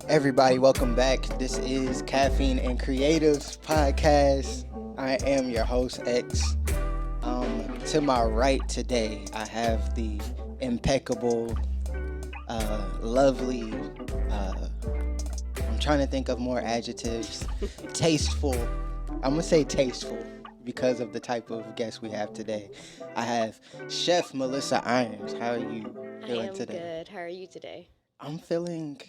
Everybody, welcome back. This is Caffeine and Creatives podcast. I am your host, X. To my right today, I have the impeccable, lovely, I'm trying to think of more adjectives, tasteful. I'm going to say tasteful because of the type of guest we have today. I have Chef Melissa Irons. How are you I feeling am today? good. How are you today? I'm feeling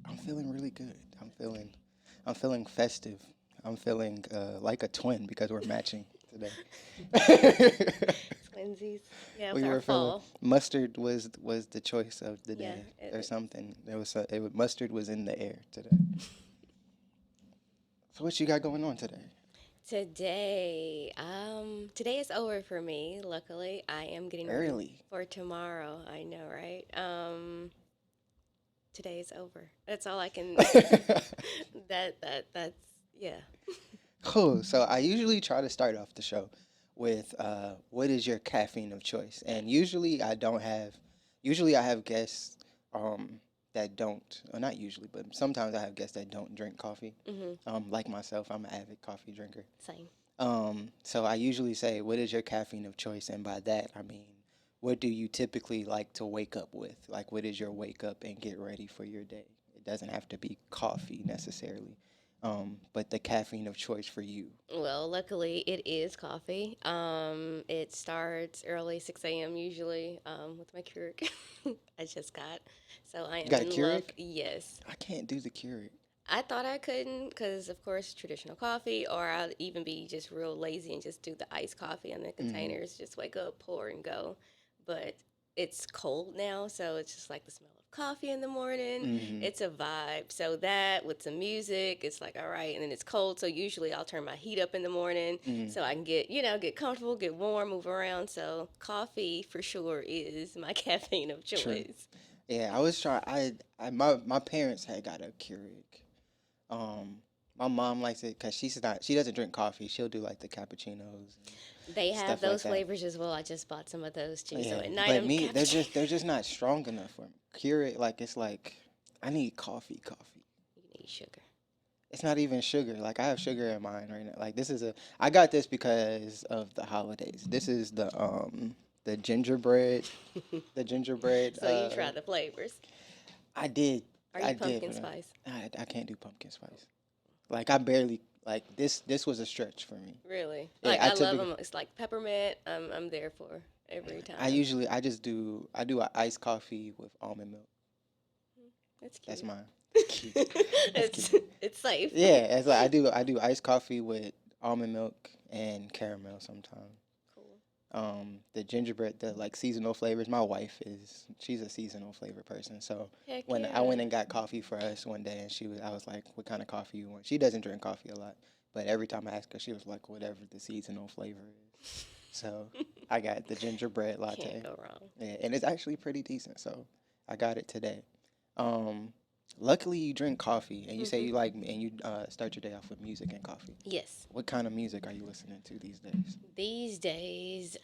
I'm feeling really good. I'm feeling festive. I'm feeling like a twin because we're matching today. Twinsies. Yeah, We for our were feeling fall. mustard was the choice of the Yeah. day or something. Mustard was in the air today. So what you got going on today? Today is over for me. Luckily, I am getting ready Early. for tomorrow. I know, right? Today is over. That's all I can. That's yeah. Cool. So I usually try to start off the show with what is your caffeine of choice? And usually I have guests that don't, or not usually, but sometimes I have guests that don't drink coffee. Mhm. Like myself, I'm an avid coffee drinker. Same. So I usually say, what is your caffeine of choice? And by that, I mean, what do you typically like to wake up with? Like, what is your wake up and get ready for your day? It doesn't have to be coffee necessarily, but the caffeine of choice for you. Well, luckily it is coffee. It starts early, 6 a.m. usually. With my Keurig, I just got. So I You am got a in love. Keurig? Yes. I can't do the Keurig. I thought I couldn't because, of course, traditional coffee, or I'd even be just real lazy and just do the iced coffee in the Mm-hmm. containers, just wake up, pour, and go. But it's cold now, so it's just like the smell of coffee in the morning. Mm-hmm. It's a vibe. So that with some music, it's like, all right. And then it's cold, so usually I'll turn my heat up in the morning Mm-hmm. so I can get comfortable, get warm, move around. So coffee for sure is my caffeine of True. choice. Yeah, I was trying. My parents had got a Keurig. Um, my mom likes it because she doesn't drink coffee. She'll do like the cappuccinos and They have stuff like those that. flavors as well. I just bought some of those too. So Yeah, at night but I'm me, cappuccino. they're just not strong enough for me. Keurig, like it's like I need coffee, coffee. You need sugar. It's not even sugar. Like I have sugar in mine right now. Like this is a I got this because of the holidays. This is the gingerbread, the gingerbread. So you try the flavors. I did, Are I you did, pumpkin but spice? I can't do pumpkin spice. Like I barely like this. This was a stretch for me. Really? Yeah, Like I I love typically them. It's like peppermint. I'm there for every I time. usually I do a iced coffee with almond milk. That's That's cute. mine. It's cute. That's cute. It's safe. Yeah, it's like I do iced coffee with almond milk and caramel sometimes. Cool. The gingerbread, the like seasonal flavors. My wife she's a seasonal flavor person. So Heck when I yeah. went and got coffee for us one day, and I was like, "What kind of coffee you want?" She doesn't drink coffee a lot, but every time I asked her, she was like, "Whatever the seasonal flavor is." So I got the gingerbread Can't latte. go wrong. Yeah, and it's actually pretty decent. So I got it today. Um, Luckily you drink coffee, and you say Hmm. you like and you start your day off with music and coffee. Yes. What kind of music are you listening to these days? These days,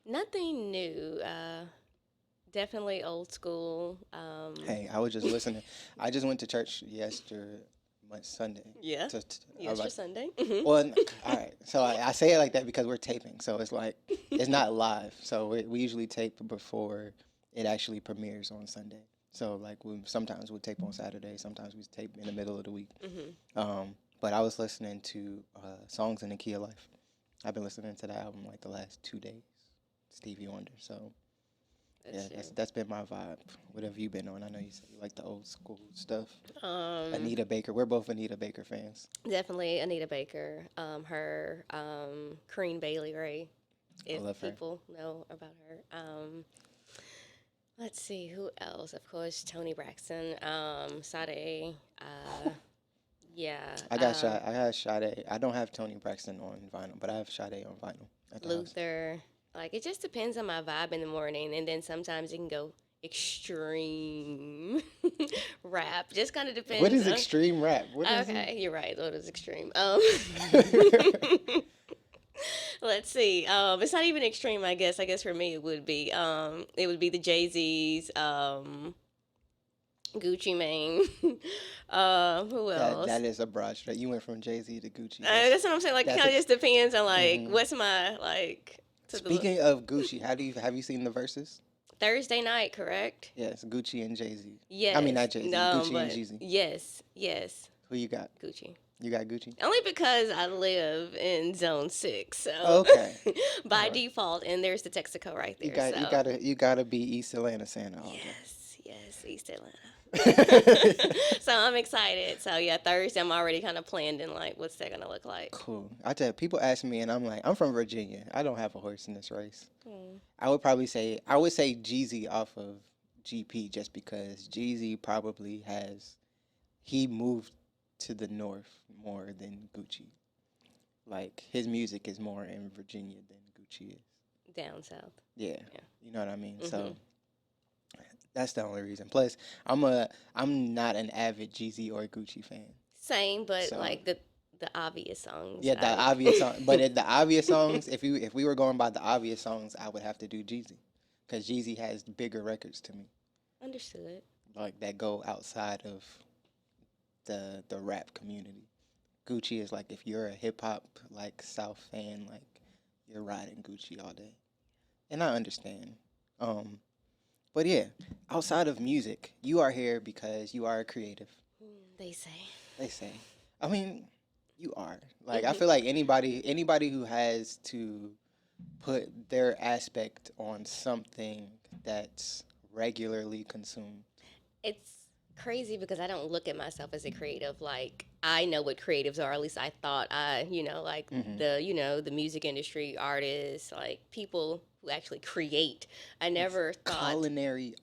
nothing new. Definitely old school. Hey, I was just listening. I just went to church yesterday, Sunday. Yeah. I was Yes, for like, Sunday. Hmm. well, all right. So I say it like that because we're taping. So it's like it's not live. So we usually tape before it actually premieres on Sunday. So like sometimes we tape on Saturday. Sometimes we tape in the middle of the week. Hmm. But I was listening to songs in the key of life. I've been listening to the album like the last 2 days. Stevie Wonder. So yeah, That's true. that's been my vibe. What have you been on? I know you said you like the old school stuff. Um, Anita Baker. We're both Anita Baker fans. Definitely Anita Baker. Her Corrine Bailey Ray, I if love her. people know about her. Let's see who else. Of course, Tony Braxton. Sade. Yeah. I got Sade. I don't have Tony Braxton on vinyl, but I have Sade on vinyl at the house. Luther. Like it just depends on my vibe in the morning, and then sometimes it can go extreme rap. Just kind of What depends is on. extreme rap? What is it? Okay, you're right. That is extreme. Let's see. It's not even extreme. I guess. I guess for me it would be. It would be the Jay Z's. Gucci Mane. Who That else? is a broad stroke. You went from Jay-Z to Gucci. That's That's what I'm saying. Like, it that's kind a of just depends on like hmm what's my like to the Speaking of Gucci, how do you have you seen the verses? Thursday night, correct? Yes, Gucci and Jay-Z. I mean, not Yes. Jay-Z, No, Gucci and but Jeezy. yes, yes, Who you got? Gucci. You got Gucci? Only because I live in Zone 6, so Okay. All by right. default, and there's the Texaco right You there. got you So gotta you gotta be East Atlanta Santa all day. yes, yes, East Atlanta. So I'm excited. So yeah, Thursday I'm already kind of planned in like what's that gonna look like. Cool. I tell you, people ask me, and I'm like, I'm from Virginia. I don't have a horse in this race. Mm. I would say Jeezy off of GP just because Jeezy probably he moved to the north more than Gucci. Like his music is more in Virginia than Gucci is. Down south. Yeah, Yeah. you know what I mean. Hmm. So that's the only reason. Plus, I'm not an avid Jeezy or Gucci fan. Same, but So like the obvious songs. yeah, the obvious song, but the obvious songs, if we were going by the obvious songs, I would have to do Jeezy, because Jeezy has bigger records to me, Understood. like that go outside of the rap community. Gucci is like if you're a hip hop like South fan, like you're riding Gucci all day, and I understand. Um, but yeah, outside of music, you are here because you are a creative. They say. They say. I mean, you are. Like I Hmm. feel like anybody who has to put their aspect on something that's regularly consumed. It's crazy because I don't look at myself as a creative. Like I know what creatives are. At least I thought like Hmm. the music industry, artists, like people who actually create. I It's never thought, culinary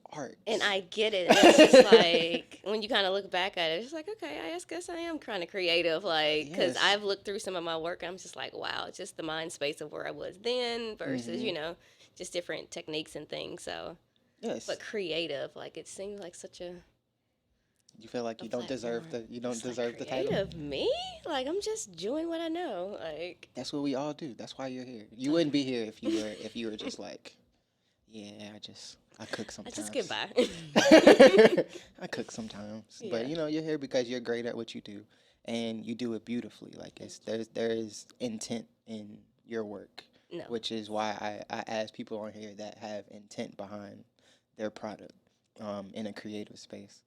and arts. I get it. And it's just like when you kind of look back at it, it's like, okay, I guess I am kind of creative. Like, because Yes. I've looked through some of my work, I'm just like, wow, it's just the mind space of where I was then versus, Hmm. just different techniques and things. So, but Yes. creative, like, it seems like such You feel like a platform. you don't It's like deserve the title. creative me? Like, I'm just doing what I know. Like, That's what we all do. That's why you're here. You wouldn't okay. be here if you were just like, yeah, I cook I just get sometimes. by. I cook sometimes, but Yeah. you're here because you're great at what you do, and you do it beautifully. Like Thank there is intent in your work, you. No. which is why I ask people on here that have intent behind their product, in a creative space.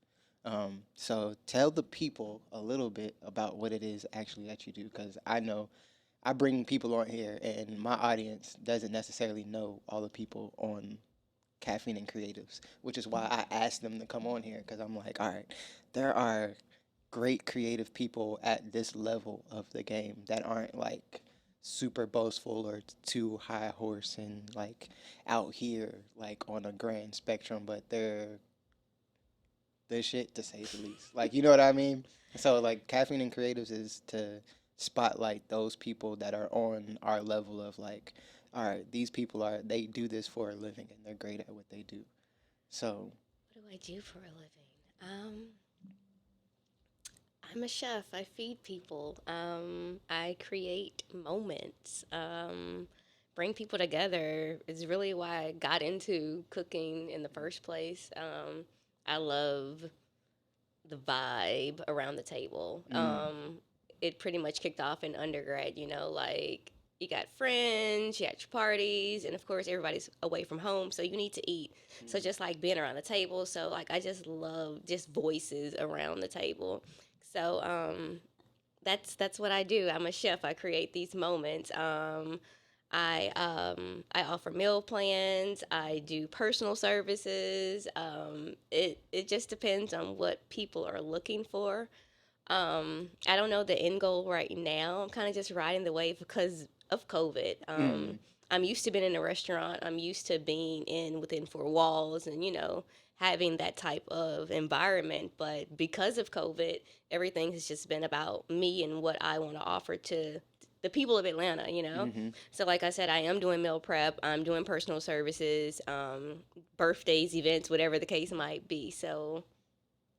So tell the people a little bit about what it is actually that you do, because I know I bring people on here, and my audience doesn't necessarily know all the people on Caffeine and Creatives, which is why I asked them to come on here, because I'm like, all right, there are great creative people at this level of the game that aren't like super boastful or too high horse and like out here like on a grand spectrum, but they're the shit to say the least. Like, you know what I mean? So like Caffeine and Creatives is to spotlight those people that are on our level of like, all right, these people they do this for a living and they're great at what they do. So, What do I do for a living? I'm a chef. I feed people. I create moments. Bring people together is really why I got into cooking in the first place. I love the vibe around the table. mm, It pretty much kicked off in undergrad, like you got friends, you got your parties, and of course everybody's away from home, so you need to eat. So mm, just like being around the table, so like I just love just voices around the table. So that's what I do. I'm a chef. I create these moments. I offer meal plans. I do personal services. It just depends on what people are looking for. I don't know the end goal right now. I'm kind of just riding the wave because of COVID. mm, I'm used to being in a restaurant. I'm used to being within four walls and having that type of environment. But because of COVID, everything has just been about me and what I want to offer to the people of Atlanta. mm-hmm. So, like I said, I am doing meal prep. I'm doing personal services, birthdays, events, whatever the case might be. So,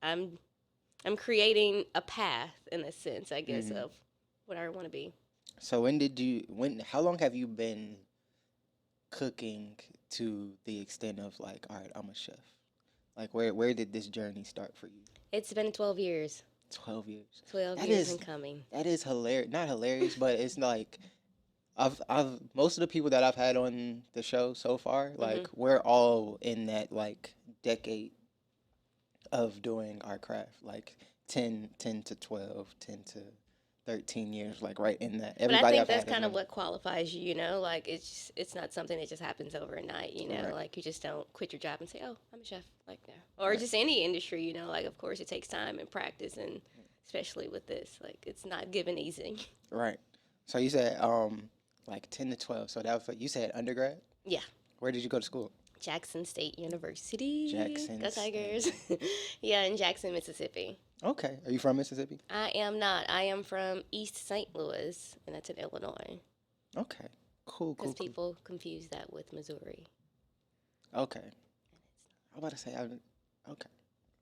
I'm I'm creating a path in a sense, I guess, Mm-hmm. of what I want to be. So how long have you been cooking to the extent of like, all right, I'm a chef? Like where did this journey start for you? It's been 12 years. 12 years. 12 That years is in coming. that is hilarious. Not hilarious, but it's like I've most of the people that I've had on the show so far, Hmm. like we're all in that like decade of doing our craft, like 10 to 12, 10 to 13 years, like right in that. But I Everybody think I've that's had has kind of been what qualifies you, you know? Like, it's not something that just happens overnight, you know? right, Like, you just don't quit your job and say, oh, I'm a chef. Like, no. Or right, just any industry, you know? Like, of course, it takes time and practice, and especially with this, like, it's not given easy. right. So you said like 10 to 12. So that was you said undergrad? Yeah. Where did you go to school? Jackson State University. Jackson Go State. Tigers. Yeah, in Jackson, Mississippi. Okay. Are you from Mississippi? I am not. I am from East St. Louis, and that's in Illinois. Okay. Cool, Because cool, cool. people confuse that with Missouri. Okay. I'm about to say okay.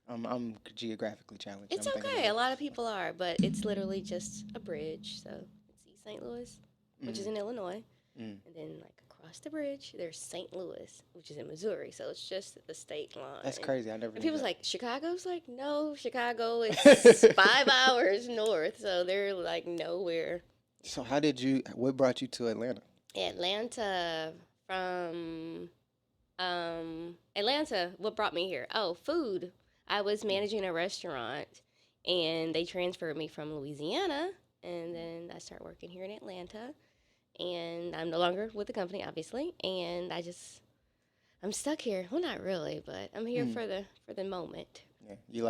I'm geographically challenged. It's I'm thinking okay. A about lot of people are, but it's literally just a bridge. So it's East St. Louis, which is mm, in Illinois, mm. and then like across the bridge, there's St. Louis, which is in Missouri. So it's just the state That's line. crazy. I never And knew people's that. like, Chicago's like, no, Chicago is 5 hours north, so they're like nowhere. So what brought you to Atlanta? Atlanta from Atlanta, what brought me here? Oh, food. I was managing a restaurant and they transferred me from Louisiana and then I started working here in Atlanta and I'm no longer with the company obviously and I'm stuck here. Well, not really, but I'm here Mm. for the moment. Yeah. You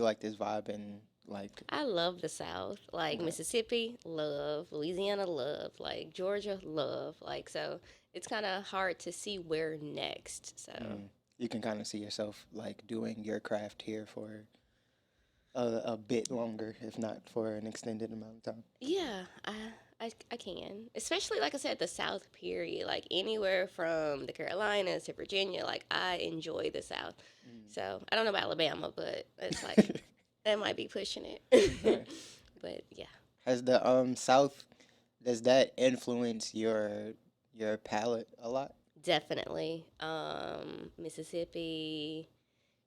like this vibe and like I love the South. Like okay. Mississippi, love. Louisiana, love. Like Georgia, love. Like so it's kind of hard to see where next. So You can kind of see yourself like doing your craft here for a bit longer, if not for an extended amount of time. yeah, I can. Especially like I said, the South period. Like anywhere from the Carolinas to Virginia. Like I enjoy the South. Mm. So I don't know about Alabama, but it's like that might be pushing it. Right. But yeah, Has the South does that influence your palate a lot? definitely. Mississippi,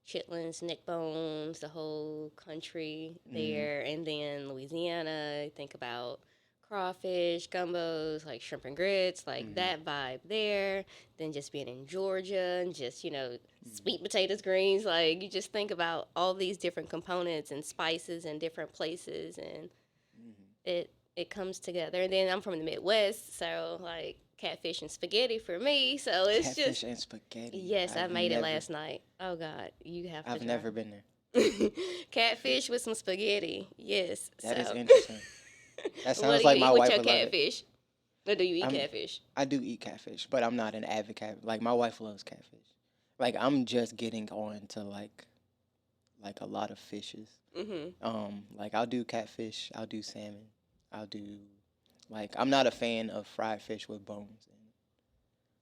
chitlins, neck bones, the whole country Mm. there, and then Louisiana. Think about crawfish, gumbos, like shrimp and grits, like Mm. that vibe there. Then just being in Georgia and just Mm. sweet potatoes, greens. Like you just think about all these different components and spices in different places, and Mm. it comes together. And then I'm from the Midwest, so like catfish and spaghetti for me. So it's Catfish just and spaghetti. yes, I made it last night. Oh God, you have to I've try. never been there. Catfish with some spaghetti. Yes. That is So, interesting. That what sounds do you like my eat with wife your would love it. catfish? Or do you eat I'm catfish? I do eat catfish, but I'm not an avid cat. Like my wife loves catfish. Like I'm just getting on to like a lot of fishes. Mhm. Like I'll do catfish, I'll do salmon, I'll do like I'm not a fan of fried fish with bones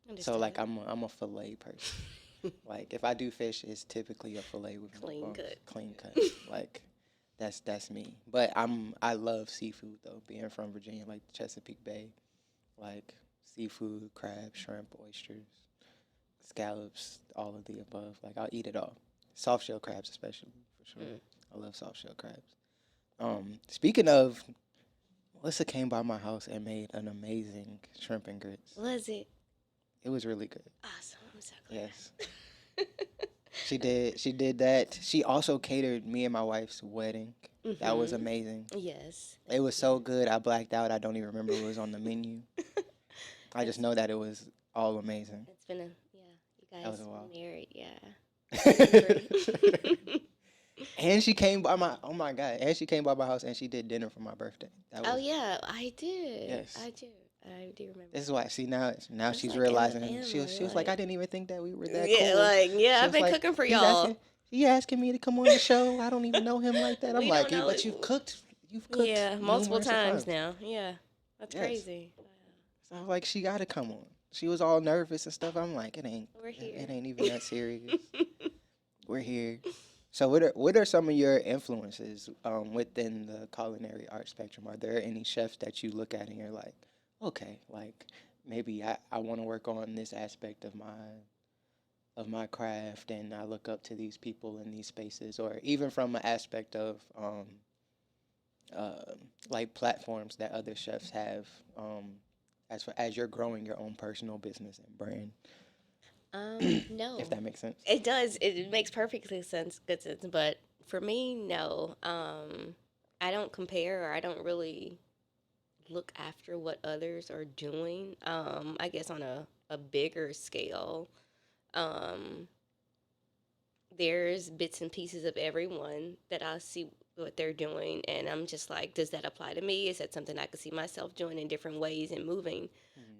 in it. So like Understand. I'm a fillet person. Like if I do fish, it's typically a fillet with no Clean bones, cut. clean cut. Like that's me. But I love seafood though. Being from Virginia, like Chesapeake Bay, like seafood, crab, shrimp, oysters, scallops, all of the above. Like I'll eat it all. Soft shell crabs especially for sure. Mm. I love soft shell crabs. Speaking of, Melissa came by my house and made an amazing shrimp and grits. Was it It was really good. awesome? I'm so Yes. glad. She did that. She also catered me and my wife's wedding. That was Mhm. amazing. Yes. It was so good. I blacked out. I don't even remember what was on the menu. I just It's know that it was all amazing. it's been a yeah. You That was guys a while. married, yeah. I remember. And she came by my oh my god. And she came by my house and she did dinner for my birthday. That Oh was yeah, I did. yes. I do remember. This is why see now It's she's like in the realizing family, she was like, I like didn't even think that we were that yeah, cool. like yeah. She I've was been like, cooking for he's y'all. asking he asking me to come on the show. I don't even know him like that. I'm We don't like, know. but you've cooked Yeah, multiple numerous of times times. now. Yeah, that's Yes. crazy. So I was like, she gotta come on. She was all nervous and stuff. I'm like, We're here. it ain't even that serious. We're here. So what are some of your influences within the culinary art spectrum? Are there any chefs that you look at and you're like, okay, like maybe I want to work on this aspect of my craft, and I look up to these people in these spaces, or even from an aspect of uh, like platforms that other chefs have, as you're growing your own personal business and brand, if No. that makes sense. It does. It makes perfectly sense, good sense. But for me, no. I don't compare, or I don't really look after what others are doing. I guess on a bigger scale, um, there's bits and pieces of everyone that I see what they're doing, and I'm just like, does that apply to me? Is that something I could see myself doing in different ways and moving?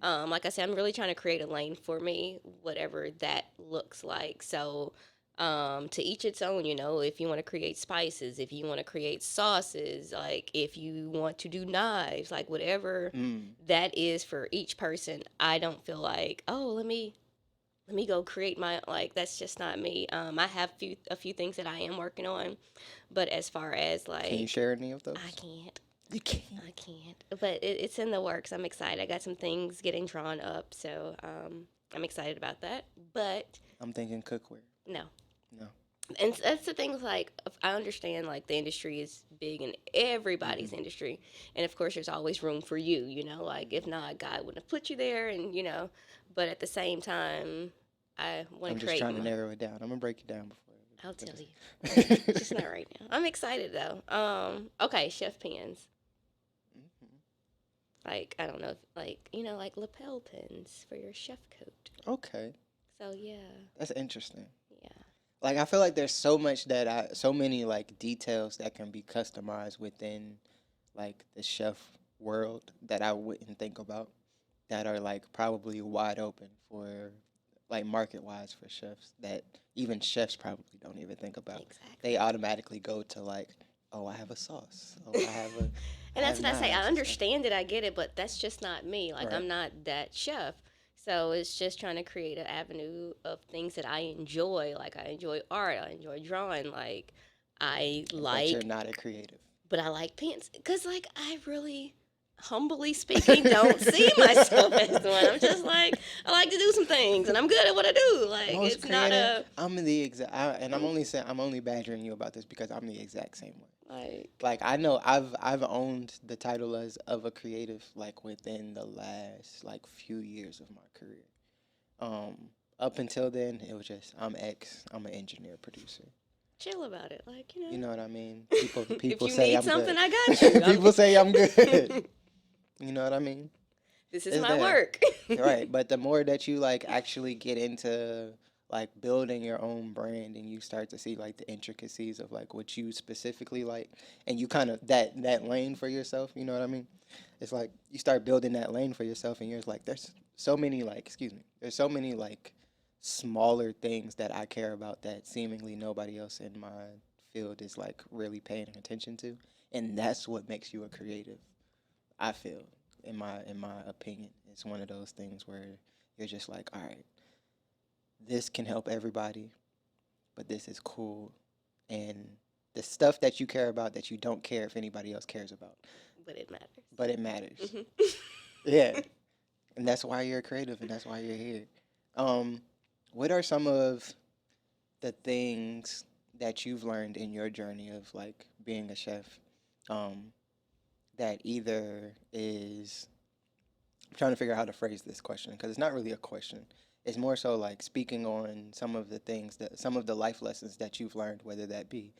Mm. Like I said, I'm really trying to create a lane for me, whatever that looks like. So, to each its own, you know, if you want to create spices, if you want to create sauces, like if you want to do knives, like whatever Mm. that is for each person, I don't feel like, oh, let me go create my, like, that's just not me. I have a few things that I am working on, but as far as Can you like, share any of I those? can't. You can't. I can't. But it's in the works. I'm excited. I got some things getting drawn up, so I'm excited about that. But I'm thinking cookware. no, No. and that's the thing. Like, I understand like the industry is big in everybody's Hmm. industry, and of course there's always room for you. You know, like if not, God wouldn't have put you there, and you know. But at the same time, I want I'm to just create trying to my. narrow it down. I'm gonna break it down before. I'll tell you. Just Because not right now. I'm excited though. Okay, chef pans. Like I don't know, if, like you know, like lapel pins for your chef coat. okay, So yeah, that's interesting. yeah, Like I feel like there's so much so many like details that can be customized within like the chef world that I wouldn't think about, that are like probably wide open for like market wise for chefs, that even chefs probably don't even think about. They exactly. automatically go to like, oh, I have a sauce. Oh, I And that's have what I say. I knives and stuff. understand it. I get it, but that's just not me. Like Right. I'm not that chef. So it's just trying to create an avenue of things that I enjoy. Like I enjoy art. I enjoy drawing. Like I But you're like, not a creative. but I like pants because like I really, humbly speaking, don't see myself as one. I'm just like I like to do some things and I'm good at what I do. Like Most it's not creative. a I'm the exact, and I'm only saying, I'm only badgering you about this because I'm the exact same way. like Like I know I've owned the title as of a creative like within the last like few years of my career. Up until then, it was just I'm an engineer producer. chill about it. Like you You know, know what I mean? if People you say need I'm something, good. I got you. People say I'm good. You know what I mean? This is It's my there. work. Right, but the more that you like actually get into like building your own brand, and you start to see like the intricacies of like what you specifically like, and you kind of that lane for yourself, you know what I mean? It's like you start building that lane for yourself, and you're just like, there's so many like, excuse me, there's so many like smaller things that I care about that seemingly nobody else in my field is like really paying attention to, and that's what makes you a creative. I feel, in my opinion, it's one of those things where you're just like, all right, this can help everybody, but this is cool, and the stuff that you care about that you don't care if anybody else cares about, But it matters. but it matters. Hmm. Yeah, and that's why you're creative, and that's why you're here. Um, what are some of the things that you've learned in your journey of like being a chef, um, that either is, I'm trying to figure out how to phrase this question because it's not really a question. It's more so like speaking on some of the things that, some of the life lessons that you've learned, whether that be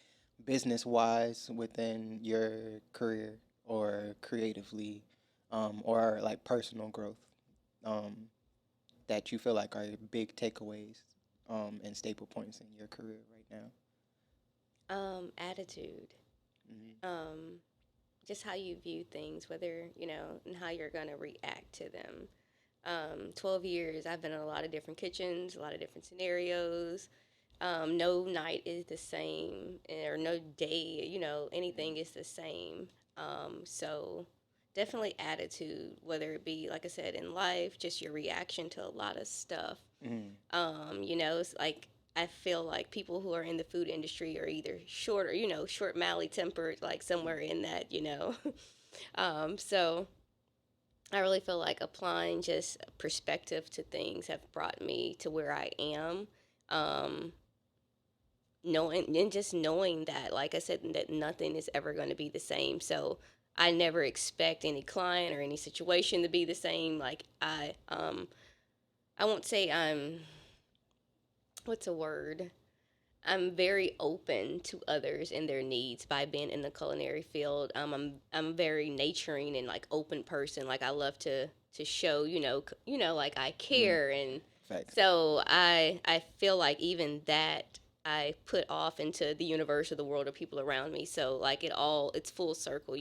business wise within your career or creatively, or like personal growth, um, that you feel like are big takeaways, and staple points in your career right Attitude. now. Um, just how you view things, whether you know, and how you're gonna react to them. 12 years, I've been in a lot of different kitchens, a lot of different scenarios. No night is the same, or no day, you know, anything is the same. So definitely attitude, whether it be, like I said, in life, just your reaction to a lot of stuff. Mm-hmm. You know, it's like I feel like people who are in the food industry are either short or, you know, short, mally tempered, like somewhere in that, you know. So I really feel like applying just perspective to things have brought me to where I am. Um, knowing and just knowing that, like I said, that nothing is ever going to be the same. So I never expect any client or any situation to be the same. Like I won't say I'm, what's a word? I'm very open to others and their needs by being in the culinary field. I'm a very nurturing and like open person. Like I love to show, like I Mm, care, and facts. so I feel like even that I put off into the universe or the world of people around me. So like it's full circle.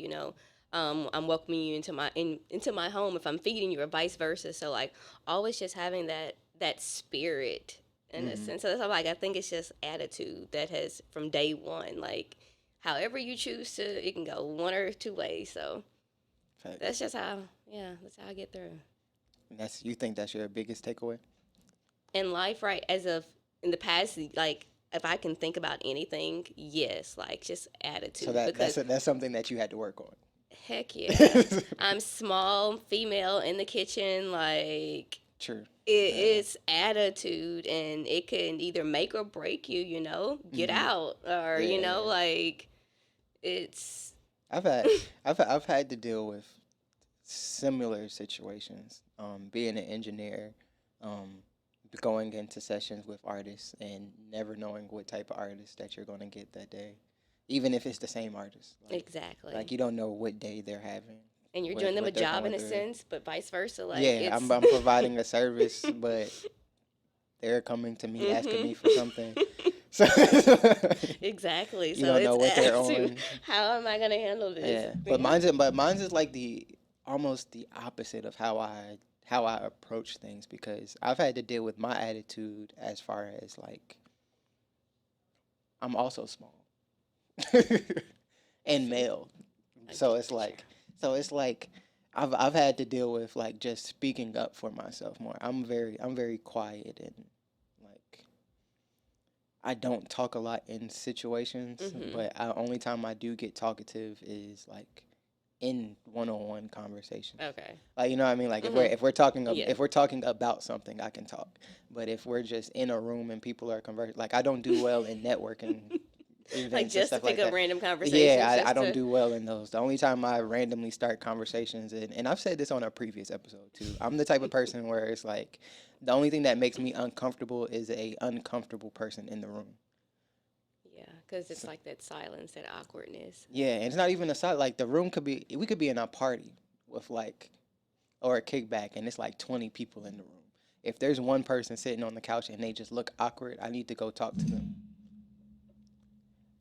I'm welcoming you into my home if I'm feeding you, or vice versa. So like always just having that spirit in a Hmm. sense. So that's why, like, I think it's just attitude that has from day one. Like however you choose to, it can go one or two ways. So Facts. that's just how, yeah, that's how I get through And that's you think that's your biggest takeaway? in life. Right, as of in the past, like if I can think about anything, yes, like just So attitude, that because that's something that you had to work on. heck yeah, I'm small, female in the kitchen, like True. it Yeah. is attitude, and it can either make or break you. Get Hmm. out, or Yeah, yeah. like it's I've had I've had to deal with similar situations. Being an engineer, um, going into sessions with artists and never knowing what type of artist that you're going to get that day, even if it's the same artist. Like exactly. you don't know what day they're having, And you're doing them a what they're job going in a through. sense, but vice versa. Like Yeah, it's I'm providing a service, but they're coming to me asking mhm. me for something. So Exactly. you So don't know it's what they're attitude. on. How am I gonna handle this? Yeah, Yeah. but mine's is like the almost the opposite of how I approach things because I've had to deal with my attitude as far as like I'm also small and See, male, I so get it's you. like it's like I've had to deal with like just speaking up for myself more. I'm very quiet and like I don't talk a lot in situations, Mhm. but only time I do get talkative is like in one-on-one conversations. Okay. Like you know what I mean? Like Mhm. Yeah. if we're talking about something, I can talk. But if we're just in a room and people are conversing, like I don't do well in networking Like events and just to stuff pick like up that. random Yeah, conversations, I just don't to. do well in those. The only time I randomly start conversations, and I've said this on a previous episode too. I'm the type of person where it's like the only thing that makes me uncomfortable is a uncomfortable person in the room. Yeah, because it's So, like that silence, that awkwardness. yeah, and it's not even a side. Like the room could be, we could be in a party with like or a kickback, and it's like 20 people in the room. If there's one person sitting on the couch and they just look awkward, I need to go talk to them.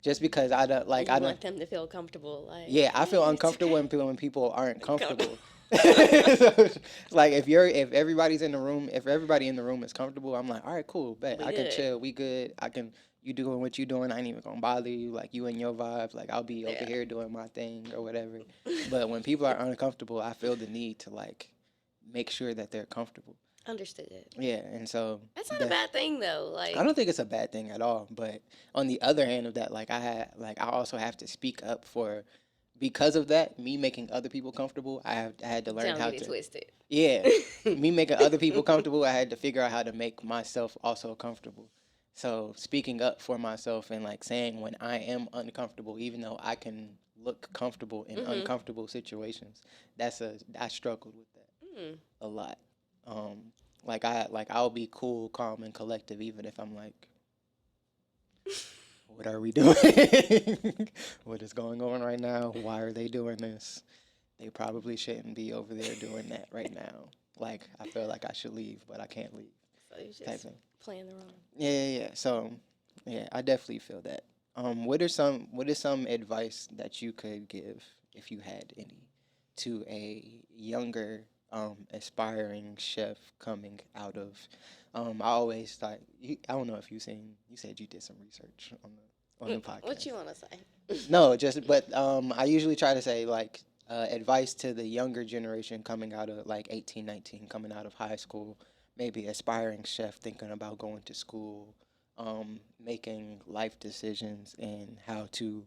Just because I don't like And I you don't. want them to feel comfortable, Yeah, like, I feel hey, it's uncomfortable okay. when people aren't Come. comfortable. It's like if everybody's in the room, if everybody in the room is comfortable, I'm like, all right, cool, bet We I can good. chill, we good. I can you doing what you doing. I ain't even gonna bother you. Like you and your vibes. Like I'll be over Yeah. here doing my thing or whatever. But when people are uncomfortable, I feel the need to like make sure that they're comfortable. Understood. Yeah, and so That's not a that bad thing though. I don't Like, think it's a bad thing at all. But on the other hand of that, I also have to speak up for because of that, me making other people comfortable, I had to learn don't how get it to twisted. yeah. Me making other people comfortable, I had to figure out how to make myself also comfortable. So speaking up for myself and like saying when I am uncomfortable, even though I can look comfortable in Mhm. uncomfortable situations, I struggled with that Mm. a lot. Um, I'll be cool, calm, and collective even if I'm like, what are we doing? What is going on right now? Why are they doing this? They probably shouldn't be over there doing that right now. Like I feel like I should leave, but I can't leave. So you Type just thing. playing the role. Yeah, yeah, yeah. So yeah, I definitely feel that. What is some advice that you could give if you had any to a younger aspiring chef coming out of I always thought I don't know if you said you did some research on the What podcast. you want to say? No, just but I usually try to say like advice to the younger generation coming out of like 18, 19, coming out of high school, maybe aspiring chef thinking about going to school, making life decisions and how to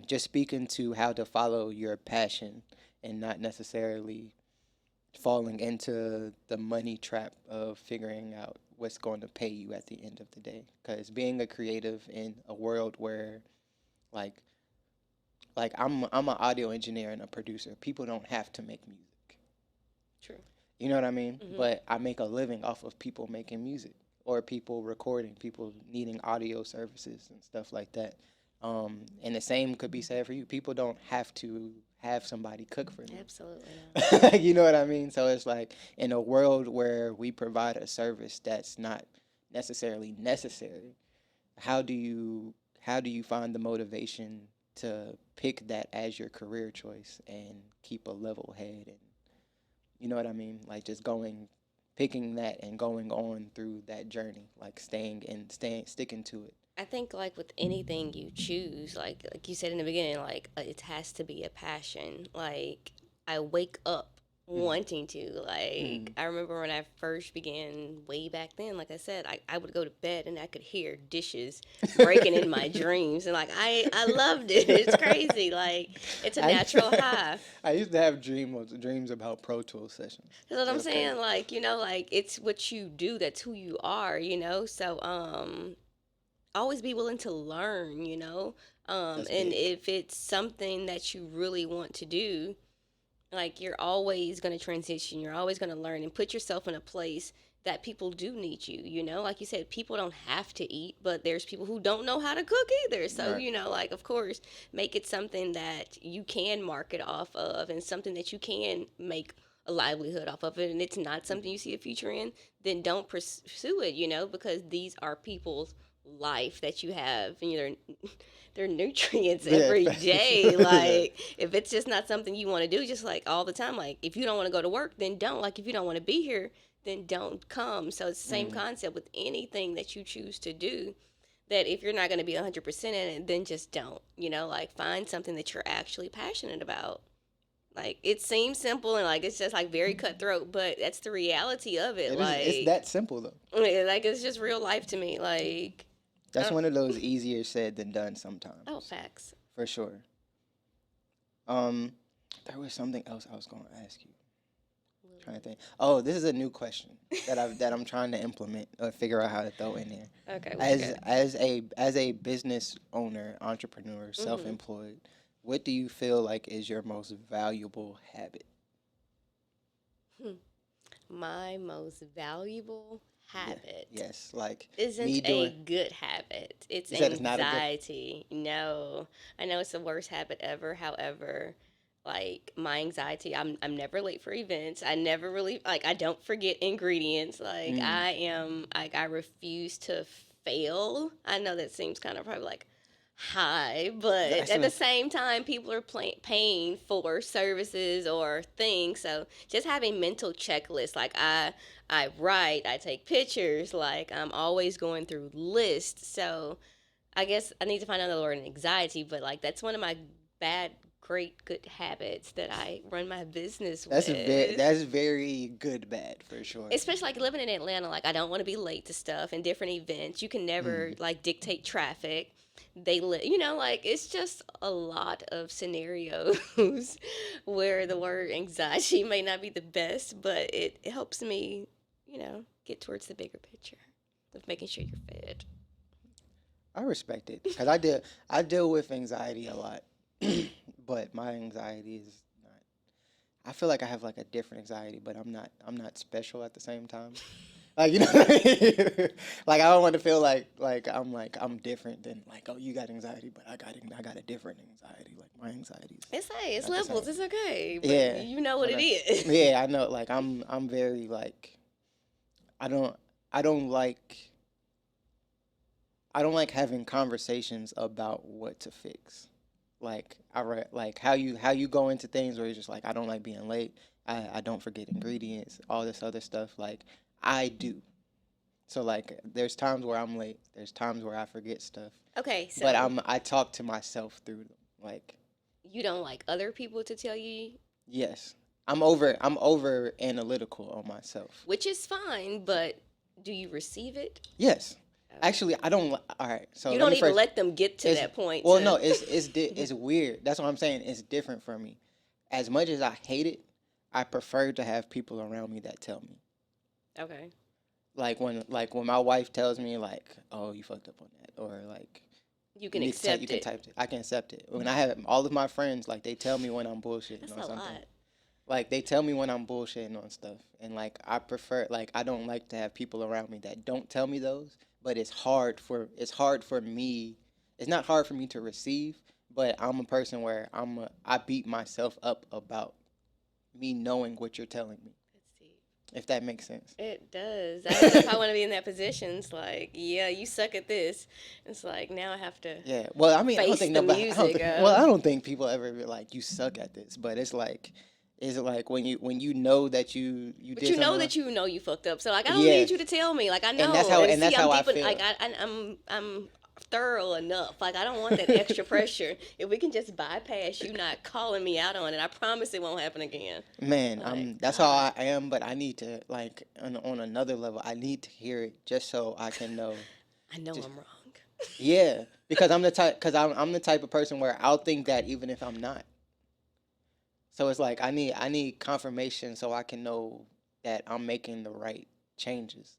just speaking to how to follow your passion and not necessarily falling into the money trap of figuring out what's going to pay you at the end of the day. Because being a creative in a world where like I'm an audio engineer and a producer, people don't have to make music. True. You know what I mean? Mhm. But I make a living off of people making music or people recording, people needing audio services and stuff like that. And the same could be said for you. People don't have to have somebody cook for Absolutely not. them. You know what I mean? So it's like in a world where we provide a service that's not necessarily necessary, how do you how do you find the motivation to pick that as your career choice and keep a level head and you know what I mean? Like just going, picking that and going on through that journey, like sticking to it. I think like with anything you choose, like you said in the beginning, like it has to be a passion. Like I wake up Mm, wanting to. Like mm. I remember when I first began way back then, like I said, I would go to bed and I could hear dishes breaking in my dreams and like I loved it. It's crazy. Like it's a I natural high. I used to have dreams about Pro Tool sessions. That's what It I'm was crazy. saying. Like, like it's what you do, that's who you are. So always be willing to learn. That's And big. if it's something that you really want to do, like you're always going to transition, you're always going to learn and put yourself in a place that people do need you. Like you said, people don't have to eat, but there's people who don't know how to cook either. So, Right. like of course, make it something that you can market off of and something that you can make a livelihood off of it, and it's not something you see a future in, then don't pursue it, because these are people's life that you have, and they're nutrients Yeah, every facts. day. Yeah. Like if it's just not something you want to do, just like all the time, like if you don't want to go to work, then don't. Like if you don't want to be here, then don't come. So it's the same Mm. concept with anything that you choose to do. That if you're not going to be 100% in it, then just don't. Like find something that you're actually passionate about. Like it seems simple and like it's just like very cutthroat, but that's the reality of it. It is. It's that simple though. Like it's just real life to me. Like That's I one of those easier said than done oh, sometimes, facts. for sure. Um, there was something else I was going to ask you. Trying to think. Oh, this is a new question that I'm trying to implement or figure out how to throw in there. Okay, what you As got? as a business owner, entrepreneur, Mm-hmm. self-employed, what do you feel like is your most valuable habit? My most valuable Yeah. habit Yes. Like isn't me a doing. good habit. It's You said it's not a good. anxiety. No, I know it's the worst habit ever. However, like my anxiety, I'm never late for events. I never really like. I don't forget ingredients. Like Mm, I refuse to fail. I know that seems kind of probably like high, but that's at the a. same time, people are paying for services or things. So just having mental checklists, like I write, I take pictures, like I'm always going through lists. So I guess I need to find another word in anxiety, but like that's one of my bad, great, good habits that I run my business with. That's very good bad for sure. Especially like living in Atlanta, like I don't want to be late to stuff and different events. You can never Mm. like dictate traffic. Like it's just a lot of scenarios where the word anxiety may not be the best, but it helps me, get towards the bigger picture of making sure you're fed. I respect it because I deal with anxiety a lot, but my anxiety is not. I feel like I have like a different anxiety, but I'm not special at the same time. Like you know, what I mean? Like I don't want to feel like I'm different than like oh you got anxiety, but I got a different anxiety. Like my anxiety's It's not the levels. same. It's okay, but Yeah, you know what but it is. yeah, I know. Like I'm very like I don't I don't like I don't like having conversations about what to fix. Like like how you go into things where you're just like I don't like being late. I don't forget ingredients, all this other stuff. Like I do. So like there's times where I'm late. There's times where I forget stuff. Okay, But so I talk to myself through them. Like you don't like other people to tell you, yes. I'm over analytical on myself. which is fine, but do you receive it? Yes. Okay. Actually, I don't. All right. So You let don't me even first. let them get to It's that point well, no. to. It's weird. That's what I'm saying. It's different for me. As much as I hate it, I prefer to have people around me that tell me. Okay. like when my wife tells me like, oh, you fucked up on that, or like You you can need to type, you accept can it. type it. I can accept it. When I have all of my friends, like they tell me when I'm bullshitting That's on a something. lot. Like they tell me when I'm bullshitting on stuff, and like I prefer, like I don't like to have people around me that don't tell me those. But it's hard for me. It's not hard for me to receive, but I'm a person where I beat myself up about me knowing what you're telling me. Let's see. If that makes sense. It does. I don't know if I want to be in that position. It's like, yeah, you suck at this. It's like now I have to Yeah. Well, I mean, I don't face think the nobody. I don't music think. Well, of. I don't think people ever be like you suck at this. But it's like, is it like when you know that you But did you know something wrong? that you know you fucked up. So like I don't Yeah. need you to tell me. Like I And that's know. how And and see, that's I'm how I deep in. Like feel. I'm thorough enough. Like I don't want that extra pressure. If we can just bypass you not calling me out on it, I promise it won't happen again. Man, Like that's how God, I am. But I need to like on another level. I need to hear it just so I can know. I know Just I'm wrong. yeah, because I'm the type of person where I'll think that even if I'm not. So it's like I need confirmation so I can know that I'm making the right changes.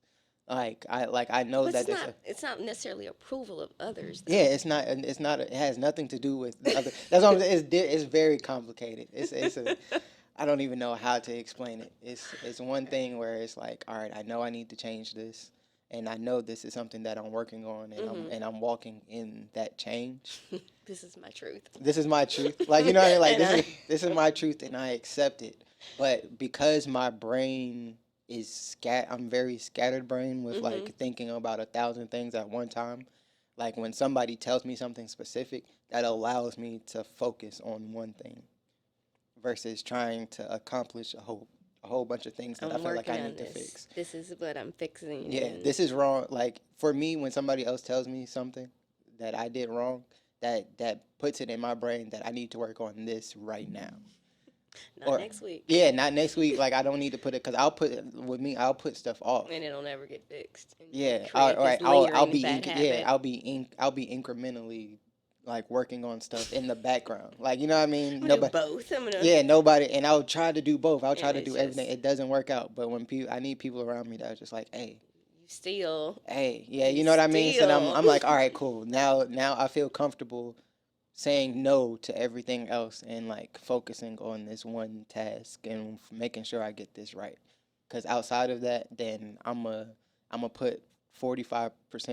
Like I know But that there's a it's not necessarily approval of others yeah. though. It's not. It has nothing to do with the other. That's what I'm saying. It's very complicated. I don't even know how to explain it. It's one thing where it's like, all right, I know I need to change this, and I know this is something that I'm working on, and I'm Mhm. and I'm walking in that change. This is my truth. This is my truth. Like you know what I mean? Like And this I is this is my truth, and I accept it. But because my brain is I'm very scattered brain with mhm. like thinking about 1,000 things at one time. Like when somebody tells me something specific, that allows me to focus on one thing versus trying to accomplish a whole bunch of things that I I'm feel like I working on need to this. fix. This is what I'm fixing Yeah, and this is wrong. Like for me, when somebody else tells me something that I did wrong, that puts it in my brain that I need to work on this right now. not Or next week. yeah, not next week. Like I don't need to put it because I'll put stuff off. And it'll never get fixed. And you Yeah, create all right. this I'll lingering be bad yeah, habit. I'll be incrementally like working on stuff in the background. Like you know what I mean? I'm gonna do Nobody. both. I'm gonna Yeah, nobody. And I'll try to do both. I'll try and to it's do everything. just It doesn't work out. But when people, I need people around me that are just like, hey, you steal. hey, yeah, You you know what I mean. So then I'm, steal. I'm like, all right, cool. Now I feel comfortable saying no to everything else and like focusing on this one task and making sure I get this right. Cause outside of that, then I'm a put 45%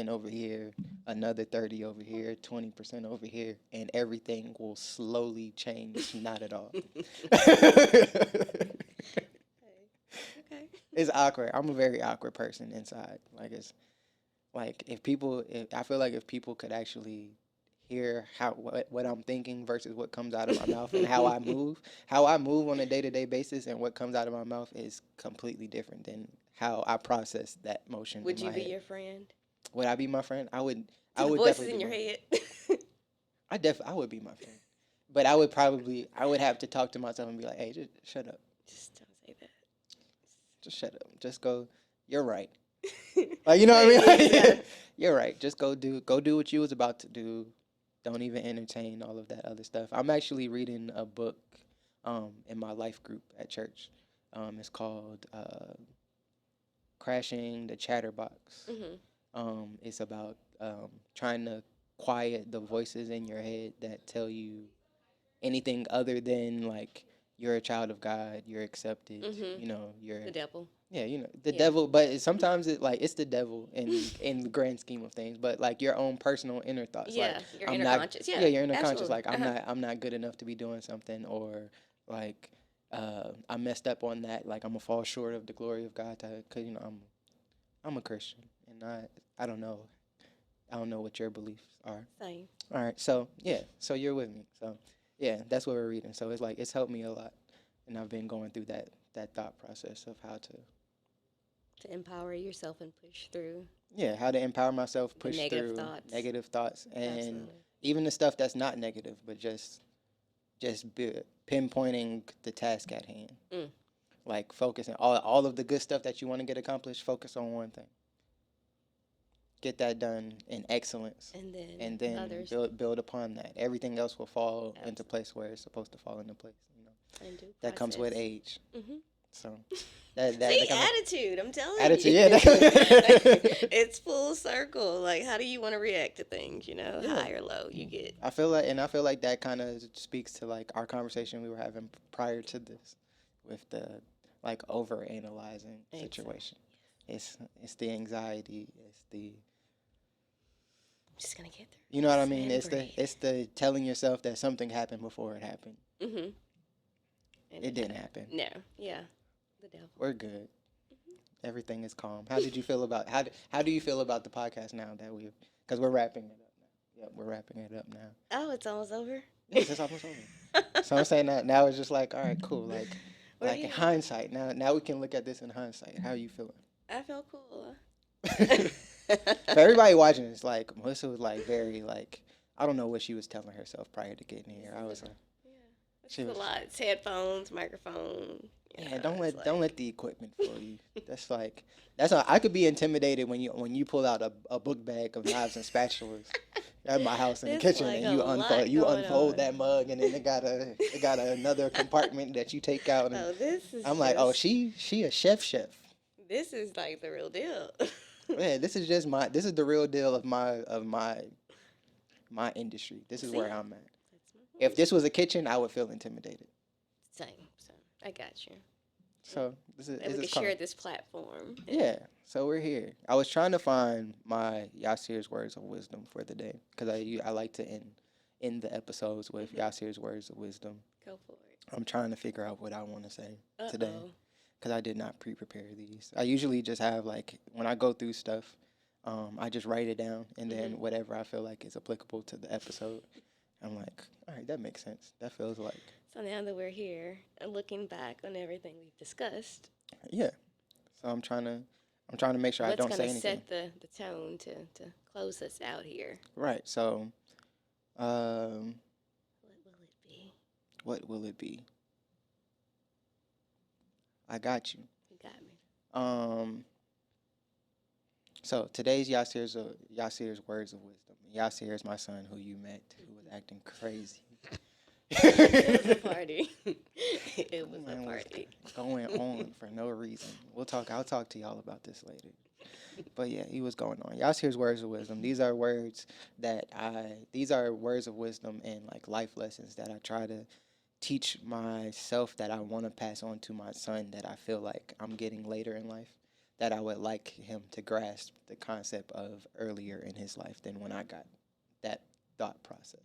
over here, another 30 over here, 20% over here, and everything will slowly change. Not at all. Okay. It's awkward. I'm a very awkward person inside. Like it's like if I feel like if people could actually hear what I'm thinking versus what comes out of my mouth and how I move on a day-to-day basis and what comes out of my mouth is completely different than how I process that motion in Would you my be head. your friend? Would I be my friend? I would To I the would voices definitely in be your my head. I would be my friend. But I would have to talk to myself and be like, "Hey, just shut up. Just don't say Just shut up. Just go. You're right." that. Like you know what I Please. mean? Like, you're right. Just go do what you was about to do. Don't even entertain all of that other stuff. I'm actually reading a book in my life group at church. It's called Crashing the Chatterbox. Mhm. It's about trying to quiet the voices in your head that tell you anything other than like you're a child of God, you're accepted, Mhm. you're The devil. yeah, the Yeah. devil, but sometimes it's the devil in the grand scheme of things, but like your own personal inner thoughts, like Yeah. Your I'm inner not, conscious. yeah, Yeah. your inner conscious, Absolutely. like Uh huh. I'm not good enough to be doing something, or like I messed up on that, like I'm gonna fall short of the glory of God, cause I'm a Christian, and I don't know what your beliefs are. Same. All right, so yeah, so you're with me, so yeah, that's what we're reading. So it's like it's helped me a lot, and I've been going through that thought process of how to To empower yourself and push through yeah, how to empower myself, the push negative through thoughts. negative thoughts, and Absolutely. even the stuff that's not negative, but just pinpointing the task at hand, Mm. like focusing all of the good stuff that you want to get accomplished. Focus on one thing, get that done in excellence, And then and then others. build upon that. Everything else will fall into Absolutely. place where it's supposed to fall into place. And do That comes with process. age. Mhm. So that See, kind of attitude. I'm telling attitude, you. yeah, It's full circle. Like, how do you want to react to things? yeah. High or low, you get. I feel like that kind of speaks to like our conversation we were having prior to this, with the like over analyzing Exactly. situation. It's the anxiety. It's the Just gonna get you through know what I this mean. and breathe. It's the telling yourself that something happened before it happened. Mhm. And It it didn't had happen. no. Yeah. The devil. We're good. Everything is calm. How did you feel about how do you feel about the podcast now that we've because we're wrapping it up now. Yep, we're wrapping it up now. Oh, it's almost over. Yes, it's almost over. So I'm saying that now it's just like all right, cool. Well, Like in yeah. hindsight. Now we can look at this in hindsight. How are you feeling? I felt cool. For everybody watching, it's like Melissa was like very like I don't know what she was telling herself prior to getting This here. is I a was like yeah. This she is a was lot. It's headphones, microphone. yeah. It's Don't like let the equipment fool you. That's like that's not, I could be intimidated when you pull out a book bag of knives and spatulas at my house in the it's kitchen like and a lot you going unfold on. that mug and then it got another compartment that you take out and Oh, this is I'm like oh just she a chef. this is like the real deal. Yeah, this is just my this is the real deal of my industry. This is See, where I'm at. that's my If point. this was a kitchen, I would feel intimidated. Same. So I got you. So And this we is could calm. share this platform. Yeah. So we're here. I was trying to find my Yasir's words of wisdom for the day because I like to end the episodes with Mhm. Yasir's words of wisdom. Go for I'm trying to figure out what I want to say it. today Oh. because I did not pre-prepare these. I usually just have like when I go through stuff, I just write it down and then Mhm. whatever I feel like is applicable to the episode, I'm like, all right, that makes sense. That feels like So now that we're here and looking back on everything we've discussed, yeah. So I'm trying to make sure I what's don't say gonna anything. set the tone to close us out here? Right. So, um, What will it be? what will it be? I got you. You got me. Um, so today's Yasir's words of wisdom. Yasir is my son who you met, who was acting crazy. It was a party. It was a Man was party. going on for no reason. I'll talk to y'all about this later. But yeah, he was going on. Yasir's words of wisdom. These are words of wisdom and like life lessons that I try to teach myself that I want to pass on to my son that I feel like I'm getting later in life that I would like him to grasp the concept of earlier in his life than when I got that thought process.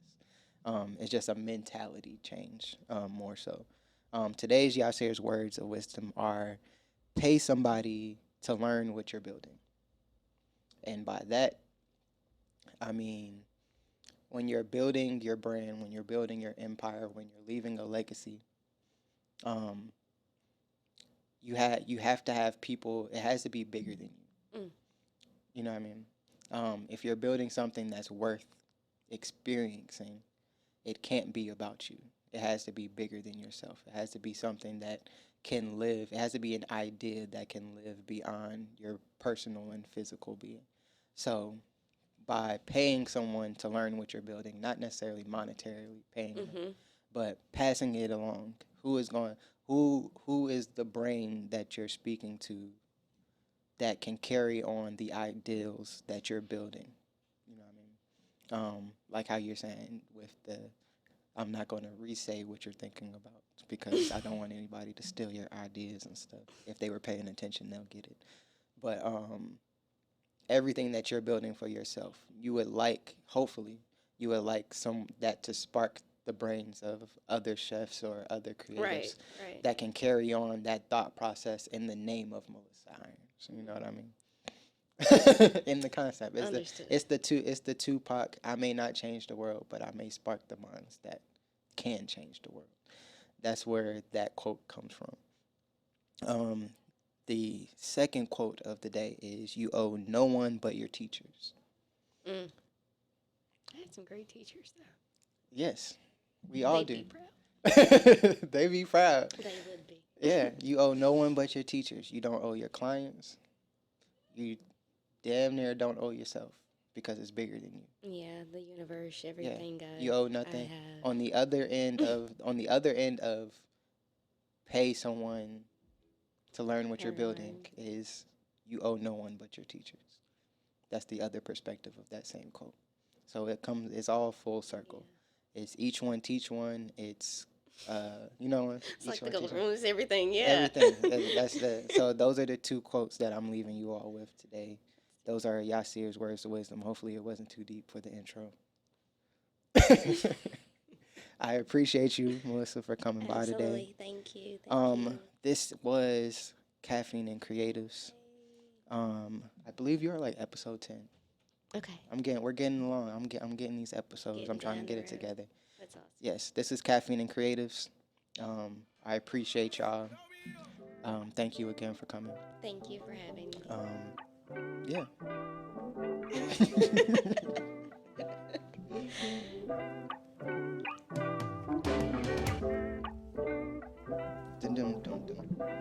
It's just a mentality change, more so. Today's Yasir's words of wisdom are pay somebody to learn what you're building. And by that, I mean when you're building your brand, when you're building your empire, when you're leaving a legacy, um, you have to have people. It has to be bigger than you. Mm. You know what I mean? If you're building something that's worth experiencing, it can't be about you. It has to be bigger than yourself. It has to be something that can live. It has to be an idea that can live beyond your personal and physical being. So by paying someone to learn what you're building, not necessarily monetarily paying them, Mhm. but passing it along. Who is the brain that you're speaking to that can carry on the ideals that you're building? You know what I mean? Like how you're saying with the I'm not going to re-say what you're thinking about because I don't want anybody to steal your ideas and stuff. If they were paying attention, they'll get it. But everything that you're building for yourself, you would like, hopefully, you would like some that to spark the brains of other chefs or other Right. creatives Right. that can carry on that thought process in the name of Melissa Irons. So you know what I mean? In the concept, Understood. it's the Tupac. I may not change the world, but I may spark the minds that can change the world. That's where that quote comes from. Um, the second quote of the day is you owe no one but your teachers. Mm. I had some great teachers though. Yes, we all They'd do. be proud. They be proud. They would be. Yeah, you owe no one but your teachers. You don't owe your clients. You damn near don't owe yourself because it's bigger than you. Yeah, the universe, Yeah, everything you owe I nothing. have. On the other end of pay someone to learn what you're building Um, is you owe no one but your teachers. That's the other perspective of that same quote. So it's all full circle. yeah. It's each one teach one. It's, you know, It's each like the one teach golden one. rules, everything. Yeah. Everything. So those are the two quotes that I'm leaving you all with today. Those are Yasir's words of wisdom. Hopefully it wasn't too deep for the intro. I appreciate you, Melissa, for coming by today. Absolutely. Thank you. Thank you. This was Caffeine and Creatives. I believe you're like episode 10. Okay. We're getting along. I'm getting these episodes. I'm Getting trying to down the get it road. together. That's awesome. Yes, this is Caffeine and Creatives. I appreciate y'all. Thank you again for coming. Thank you for having Yeah. Dun, dun, dun, dun.